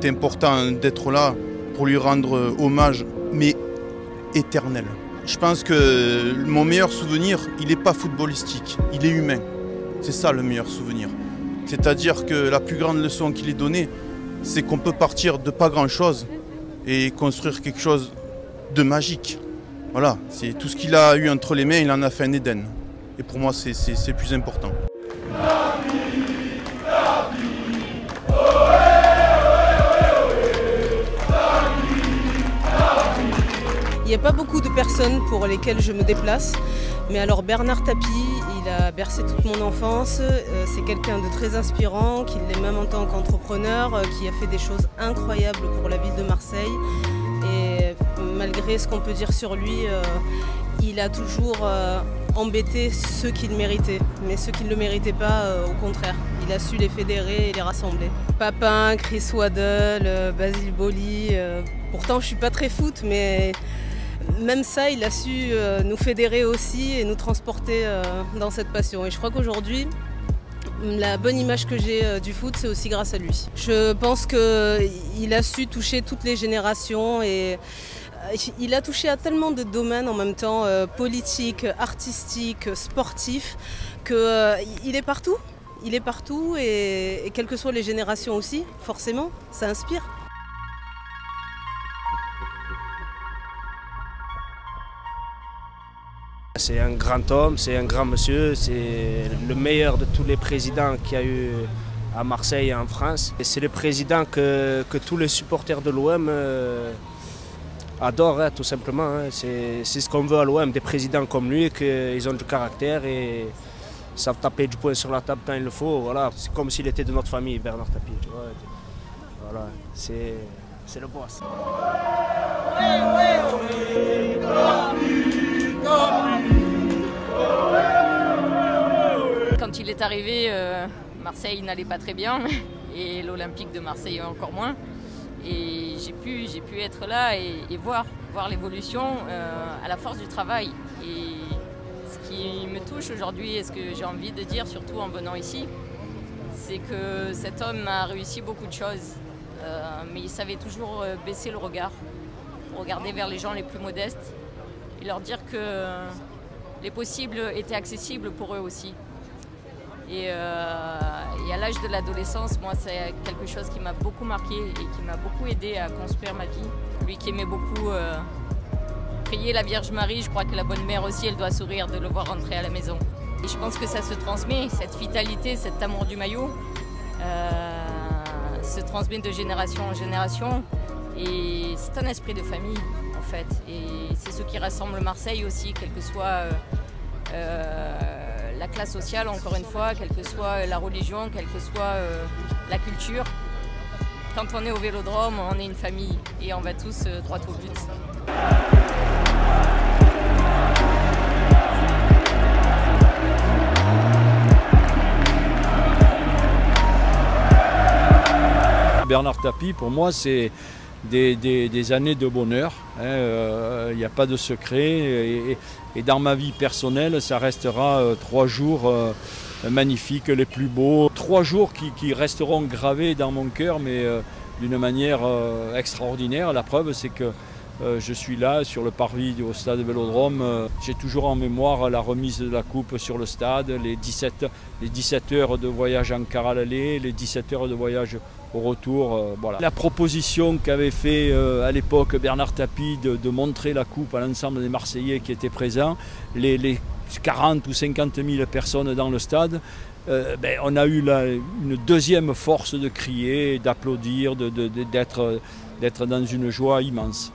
c'était important d'être là pour lui rendre hommage, mais éternel. Je pense que mon meilleur souvenir, il n'est pas footballistique, il est humain. C'est ça le meilleur souvenir. C'est-à-dire que la plus grande leçon qu'il ait donnée, c'est qu'on peut partir de pas grand-chose et construire quelque chose de magique. Voilà, c'est tout ce qu'il a eu entre les mains, il en a fait un Éden. Et pour moi, c'est le plus important. Il n'y a pas beaucoup de personnes pour lesquelles je me déplace, mais alors Bernard Tapie, il a bercé toute mon enfance, c'est quelqu'un de très inspirant, qui l'est même en tant qu'entrepreneur, qui a fait des choses incroyables pour la ville de Marseille. Et malgré ce qu'on peut dire sur lui, il a toujours embêté ceux qui le méritaient, mais ceux qui ne le méritaient pas, au contraire. Il a su les fédérer et les rassembler. Papin, Chris Waddle, Basile Boli, pourtant je ne suis pas très foot, mais même ça, il a su nous fédérer aussi et nous transporter dans cette passion. Et je crois qu'aujourd'hui, la bonne image que j'ai du foot, c'est aussi grâce à lui. Je pense qu'il a su toucher toutes les générations et il a touché à tellement de domaines en même temps, politiques, artistiques, sportifs, qu'il est partout. Il est partout et quelles que soient les générations aussi, forcément, ça inspire. C'est un grand homme, c'est un grand monsieur, c'est le meilleur de tous les présidents qu'il y a eu à Marseille et en France. C'est le président que tous les supporters de l'OM adorent, tout simplement. C'est ce qu'on veut à l'OM, des présidents comme lui, qu'ils ont du caractère et savent taper du poing sur la table quand il le faut. Voilà. C'est comme s'il était de notre famille, Bernard Tapie. Tu vois. Voilà. C'est le boss. Quand il est arrivé, Marseille n'allait pas très bien et l'Olympique de Marseille encore moins. Et j'ai pu être là et voir l'évolution à la force du travail. Et ce qui me touche aujourd'hui et ce que j'ai envie de dire, surtout en venant ici, c'est que cet homme a réussi beaucoup de choses, mais il savait toujours baisser le regard, regarder vers les gens les plus modestes et leur dire que les possibles étaient accessibles pour eux aussi. Et à l'âge de l'adolescence, moi, c'est quelque chose qui m'a beaucoup marqué et qui m'a beaucoup aidé à construire ma vie. Lui qui aimait beaucoup prier la Vierge Marie, je crois que la bonne mère aussi, elle doit sourire de le voir rentrer à la maison. Et je pense que ça se transmet, cette vitalité, cet amour du maillot, se transmet de génération en génération. Et c'est un esprit de famille, en fait. Et c'est ce qui rassemble Marseille aussi, quelle que soit la classe sociale, encore une fois, quelle que soit la religion, quelle que soit la culture. Quand on est au Vélodrome, on est une famille et on va tous droit au but. Bernard Tapie, pour moi, c'est des années de bonheur. Il n'y a pas de secret. Et dans ma vie personnelle, ça restera 3 jours magnifiques, les plus beaux. 3 jours qui resteront gravés dans mon cœur, mais d'une manière extraordinaire. La preuve, c'est que je suis là sur le parvis au stade Vélodrome. J'ai toujours en mémoire la remise de la coupe sur le stade, les 17 heures de voyage en car à l'aller, les 17 heures de voyage au retour. Voilà. La proposition qu'avait fait à l'époque Bernard Tapie de montrer la coupe à l'ensemble des Marseillais qui étaient présents, les 40 ou 50 000 personnes dans le stade, on a eu une deuxième force de crier, d'applaudir, d'être dans une joie immense.